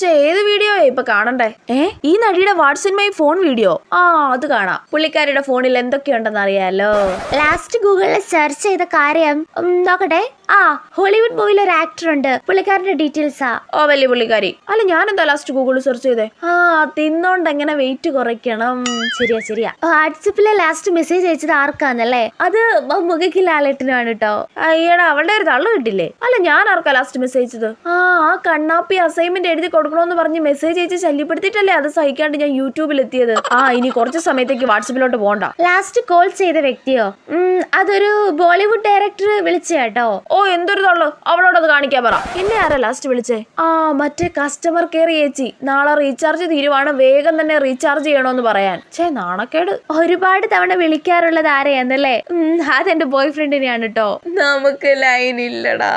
ഏത് വീഡിയോ ഇപ്പൊ കാണണ്ടേ? ഈ നടിയുടെ വാട്സ് ഇൻ മൈ ഫോൺ വീഡിയോ. അത് കാണാം. പുള്ളിക്കാരിയുടെ ഫോണിൽ എന്തൊക്കെയുണ്ടെന്ന് അറിയാലോ. ലാസ്റ്റ് ഗൂഗിളിൽ സെർച്ച് ചെയ്ത കാര്യം നോക്കട്ടെ. ഹോളിവുഡ് മൂവിയിൽ ഒരു ആക്ടർ ഉണ്ട്, പുള്ളിക്കാരന്റെ ഡീറ്റെയിൽസാ. വലിയ പുള്ളിക്കാരി. അല്ല, ഞാൻ എന്താ ലാസ്റ്റ് ഗൂഗിളിൽ സെർച്ച് ചെയ്തേ? തിന്നോണ്ട് എങ്ങനെ വെയിറ്റ് കുറയ്ക്കണം. ശരിയാ. വാട്സപ്പിലെ ലാസ്റ്റ് മെസ്സേജ് അയച്ചത് ആർക്കാന്നല്ലേ? അത് മുഖയ്ക്ക് ലാലേട്ടനാണ് കേട്ടോ. അയ്യടാ, അവളുടെ ഒരു തള്ളു കിട്ടില്ലേ? അല്ല, ഞാൻ ആർക്കാ ലാസ്റ്റ് മെസ്സേജ് അയച്ചത്? ആ കണ്ണാപ്പി അസൈൻമെന്റ് എഴുതി കൊടുക്കണോന്ന് പറഞ്ഞ് മെസ്സേജ് അയച്ച് ശല്യപ്പെടുത്തിയിട്ടല്ലേ അത് സഹിക്കാണ്ട് ഞാൻ യൂട്യൂബിൽ എത്തിയത്. ഇനി കുറച്ച് സമയത്തേക്ക് വാട്സപ്പിലോട്ട് പോകണ്ട. ലാസ്റ്റ് കോൾ ചെയ്ത വ്യക്തിയോ? അതൊരു ബോളിവുഡ് ഡയറക്ടർ വിളിച്ചേട്ടോ. എന്തൊരു തള്ളു, അവളോടത് കാണിക്കാൻ പറ. എന്നെ ആരാ ലാസ്റ്റ് വിളിച്ചേ? മറ്റേ കസ്റ്റമർ കെയർ ചേച്ചി. നാളെ റീചാർജ് തീരുവാണ്, വേഗം തന്നെ റീചാർജ് ചെയ്യണോന്ന് പറയാൻ. നാണക്കേട്. ഒരുപാട് തവണ വിളിക്കാറുള്ളത് ആരെയാന്നല്ലേ? അതെന്റെ ബോയ് ഫ്രണ്ടിനെയാണ് കേട്ടോ. നമുക്ക് ലൈൻ ഇല്ലടാ.